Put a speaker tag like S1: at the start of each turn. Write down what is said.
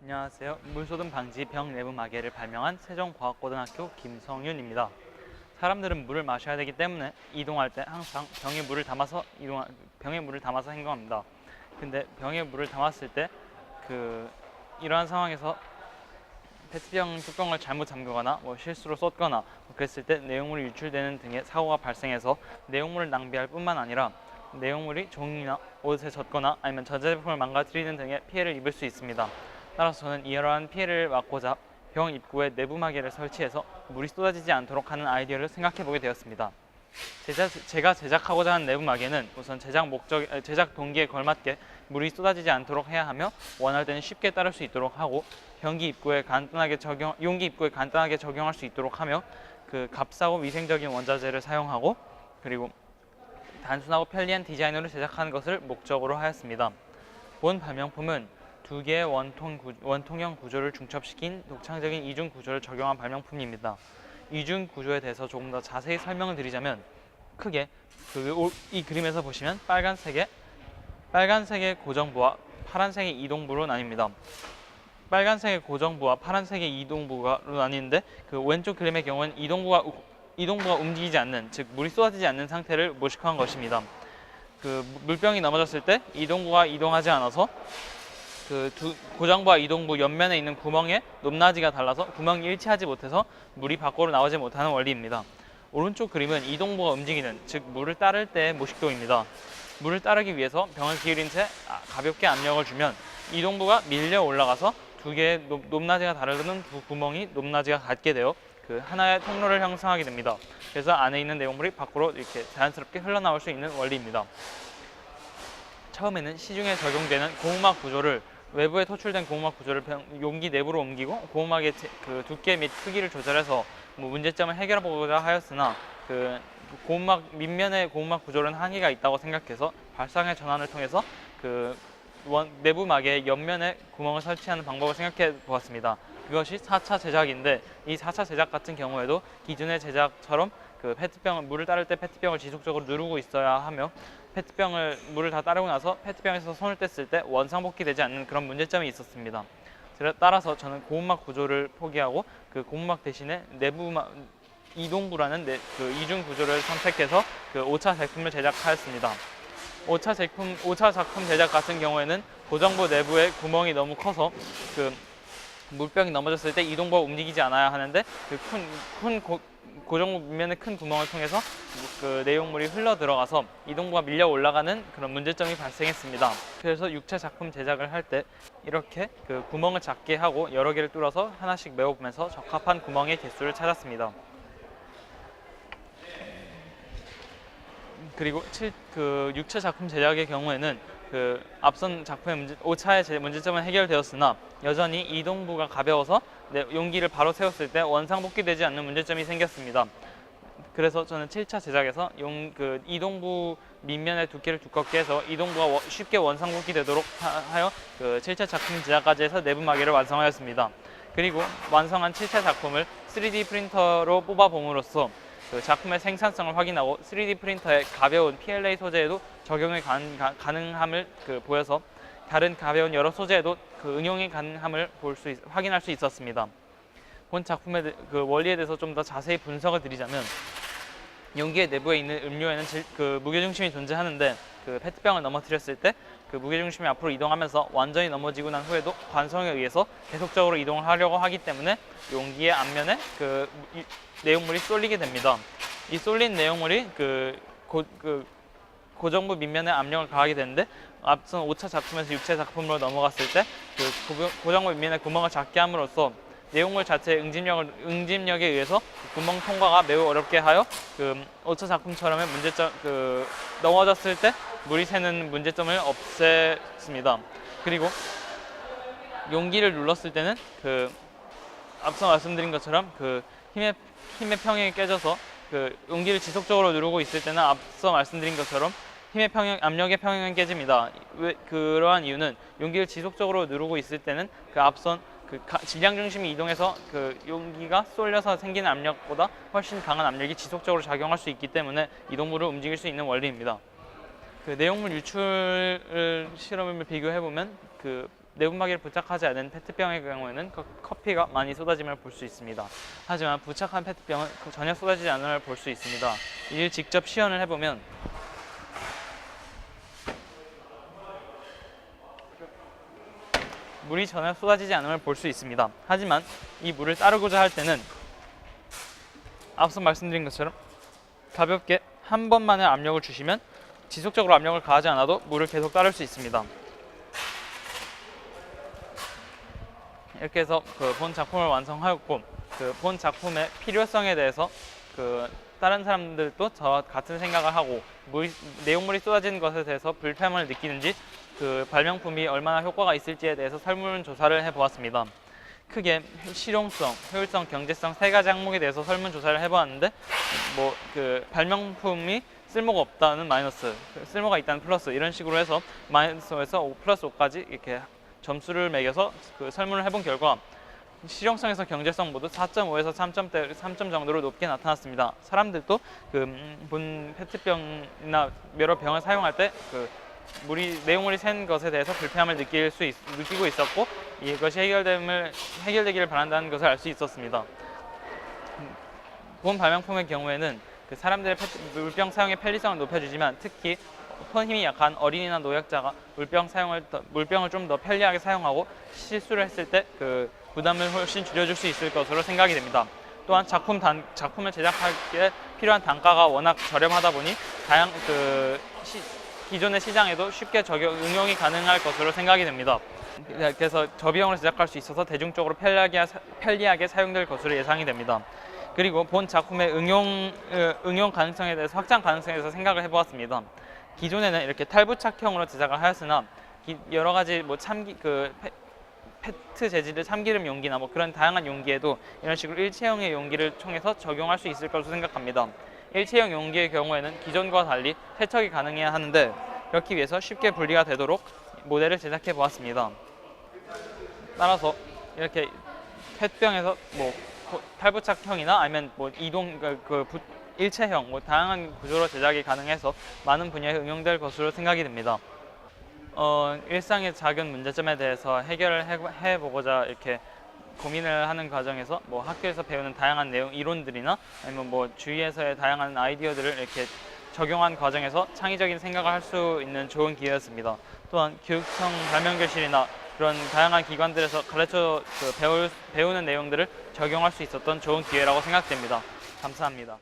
S1: 안녕하세요. 물소든 방지 병 내부 마개를 발명한 세종과학고등학교 김성윤입니다. 사람들은 물을 마셔야 되기 때문에 이동할 때 항상 병에 물을 담아서 행동합니다. 근데 병에 물을 담았을 때 이러한 상황에서 페트병 뚜껑을 잘못 잠그거나 실수로 쏟거나 그랬을 때 내용물이 유출되는 등의 사고가 발생해서 내용물을 낭비할 뿐만 아니라 내용물이 종이나 옷에 젖거나 아니면 전자제품을 망가뜨리는 등의 피해를 입을 수 있습니다. 따라서 저는 이러한 피해를 막고자 병 입구에 내부 마개를 설치해서 물이 쏟아지지 않도록 하는 아이디어를 생각해보게 되었습니다. 제가 제작하고자 하는 내부 마개는 우선 제작 동기에 걸맞게 물이 쏟아지지 않도록 해야 하며 원할 때는 쉽게 따를 수 있도록 하고 용기 입구에 간단하게 적용할 수 있도록 하며 값싸고 위생적인 원자재를 사용하고 그리고 단순하고 편리한 디자인으로 제작하는 것을 목적으로 하였습니다. 본 발명품은 두 개의 원통형 구조를 중첩시킨 독창적인 이중 구조를 적용한 발명품입니다. 이중 구조에 대해서 조금 더 자세히 설명을 드리자면 크게 이 그림에서 보시면 빨간색의 고정부와 파란색의 이동부로 나뉩니다. 빨간색의 고정부와 파란색의 이동부로 나뉘는데 왼쪽 그림의 경우는 이동부가 움직이지 않는, 즉 물이 쏟아지지 않는 상태를 모식화한 것입니다. 물병이 넘어졌을 때 이동부가 이동하지 않아서 고정부와 이동부 옆면에 있는 구멍의 높낮이가 달라서 구멍이 일치하지 못해서 물이 밖으로 나오지 못하는 원리입니다. 오른쪽 그림은 이동부가 움직이는, 즉 물을 따를 때의 모식도입니다. 물을 따르기 위해서 병을 기울인 채 가볍게 압력을 주면 이동부가 밀려 올라가서 두 개의 높낮이가 다르는 두 구멍이 높낮이가 같게 되어 하나의 통로를 형성하게 됩니다. 그래서 안에 있는 내용물이 밖으로 이렇게 자연스럽게 흘러나올 수 있는 원리입니다. 처음에는 시중에 적용되는 고무막 구조를 외부에 토출된 고무막 구조를 용기 내부로 옮기고 고무막의 두께 및 크기를 조절해서 문제점을 해결해보고자 하였으나 밑면의 고무막 구조는 한계가 있다고 생각해서 발상의 전환을 통해서 내부 막의 옆면에 구멍을 설치하는 방법을 생각해 보았습니다. 그것이 4차 제작인데 이 4차 제작 같은 경우에도 기존의 제작처럼 물을 따를 때 페트병을 지속적으로 누르고 있어야 하며 물을 다 따르고 나서 페트병에서 손을 뗐을 때 원상복귀되지 않는 그런 문제점이 있었습니다. 따라서 저는 고무막 구조를 포기하고 고무막 대신에 이동부라는 이중 구조를 선택해서 5차 제품을 제작하였습니다. 5차 작품 제작 같은 경우에는 고정부 내부에 구멍이 너무 커서 물병이 넘어졌을 때 이동부가 움직이지 않아야 하는데 고정부 밑면의 큰 구멍을 통해서 내용물이 흘러 들어가서 이동부가 밀려 올라가는 그런 문제점이 발생했습니다. 그래서 6차 작품 제작을 할 때 이렇게 구멍을 작게 하고 여러 개를 뚫어서 하나씩 메워보면서 적합한 구멍의 개수를 찾았습니다. 그리고 6차 작품 제작의 경우에는 앞선 작품의 5차의 문제점은 해결되었으나 여전히 이동부가 가벼워서 용기를 바로 세웠을 때 원상복귀되지 않는 문제점이 생겼습니다. 그래서 저는 7차 제작에서 이동부 밑면의 두께를 두껍게 해서 이동부가 쉽게 원상복귀 되도록 하여 7차 작품 제작까지 해서 내부 마개를 완성하였습니다. 그리고 완성한 7차 작품을 3D 프린터로 뽑아봄으로써 작품의 생산성을 확인하고 3D 프린터의 가벼운 PLA 소재에도 적용이 가능함을 보여서 다른 가벼운 여러 소재에도 응용이 가능함을 확인할 수 있었습니다. 본 작품의 원리에 대해서 좀 더 자세히 분석을 드리자면 용기의 내부에 있는 음료에는 무게중심이 존재하는데 페트병을 넘어뜨렸을 때 무게중심이 앞으로 이동하면서 완전히 넘어지고 난 후에도 관성에 의해서 계속적으로 이동을 하려고 하기 때문에 용기의 앞면에 내용물이 쏠리게 됩니다. 이 쏠린 내용물이 고정부 밑면에 압력을 가하게 되는데 앞선 5차 작품에서 6차 작품으로 넘어갔을 때 고정부 밑면에 구멍을 작게 함으로써 내용물 자체의 응집력에 의해서 구멍 통과가 매우 어렵게 하여 5차 작품처럼의 문제점 넘어졌을 때 물이 새는 문제점을 없앴습니다. 그리고 용기를 눌렀을 때는 앞서 말씀드린 것처럼 힘의 평형이 깨져서 용기를 지속적으로 누르고 있을 때는 앞서 말씀드린 것처럼 압력의 평형이 깨집니다. 그러한 이유는 용기를 지속적으로 누르고 있을 때는 앞선 질량 중심이 이동해서 용기가 쏠려서 생기는 압력보다 훨씬 강한 압력이 지속적으로 작용할 수 있기 때문에 이동부를 움직일 수 있는 원리입니다. 내용물 유출 실험을 비교해 보면 내부막이를 부착하지 않은 페트병의 경우에는 커피가 많이 쏟아짐을 볼 수 있습니다. 하지만 부착한 페트병은 전혀 쏟아지지 않음을 볼 수 있습니다. 이를 직접 시연을 해보면 물이 전혀 쏟아지지 않음을 볼 수 있습니다. 하지만 이 물을 따르고자 할 때는 앞서 말씀드린 것처럼 가볍게 한 번만의 압력을 주시면 지속적으로 압력을 가하지 않아도 물을 계속 따를 수 있습니다. 이렇게 해서 그 본 작품을 완성하였고, 그 본 작품의 필요성에 대해서 그 다른 사람들도 저와 같은 생각을 하고 내용물이 쏟아지는 것에 대해서 불편함을 느끼는지 그 발명품이 얼마나 효과가 있을지에 대해서 설문조사를 해보았습니다. 크게 실용성, 효율성, 경제성 세 가지 항목에 대해서 설문조사를 해보았는데 뭐 그 발명품이 쓸모가 없다는 마이너스, 쓸모가 있다는 플러스 이런 식으로 해서 마이너스에서 5 플러스 5까지 이렇게 점수를 매겨서 그 설문을 해본 결과 실용성에서 경제성 모두 4.5에서 3점 정도로 높게 나타났습니다. 사람들도 그 본 페트병이나 여러 병을 사용할 때 그 내용물이 샌 것에 대해서 불편함을 느끼고 있었고, 이것이 해결되기를 바란다는 것을 알 수 있었습니다. 본 발명품의 경우에는 그 사람들의 물병 사용의 편리성을 높여주지만 특히 손 힘이 약한 어린이나 노약자가 물병을 좀 더 편리하게 사용하고 실수를 했을 때 그 부담을 훨씬 줄여줄 수 있을 것으로 생각이 됩니다. 또한 작품을 제작하기에 필요한 단가가 워낙 저렴하다 보니 기존의 시장에도 쉽게 응용이 가능할 것으로 생각이 됩니다. 그래서 저비용으로 제작할 수 있어서 대중적으로 편리하게 사용될 것으로 예상이 됩니다. 그리고 본 작품의 응용 가능성에 대해서 확장 가능성에 대해서 생각을 해보았습니다. 기존에는 이렇게 탈부착형으로 제작을 하였으나 여러 가지 뭐 페트 재질의 참기름 용기나 뭐 그런 다양한 용기에도 이런 식으로 일체형의 용기를 통해서 적용할 수 있을 것으로 생각합니다. 일체형 용기의 경우에는 기존과 달리 세척이 가능해야 하는데 그렇기 위해서 쉽게 분리가 되도록 모델을 제작해 보았습니다. 따라서 이렇게 페트병에서 뭐 탈부착형이나 아니면 뭐 일체형 다양한 구조로 제작이 가능해서 많은 분야에 응용될 것으로 생각이 됩니다. 일상의 작은 문제점에 대해서 해결을 해보고자 이렇게 고민을 하는 과정에서 뭐 학교에서 배우는 다양한 이론들이나 아니면 뭐 주위에서의 다양한 아이디어들을 이렇게 적용한 과정에서 창의적인 생각을 할 수 있는 좋은 기회였습니다. 또한 교육청 발명교실이나 그런 다양한 기관들에서 배우는 내용들을 적용할 수 있었던 좋은 기회라고 생각됩니다. 감사합니다.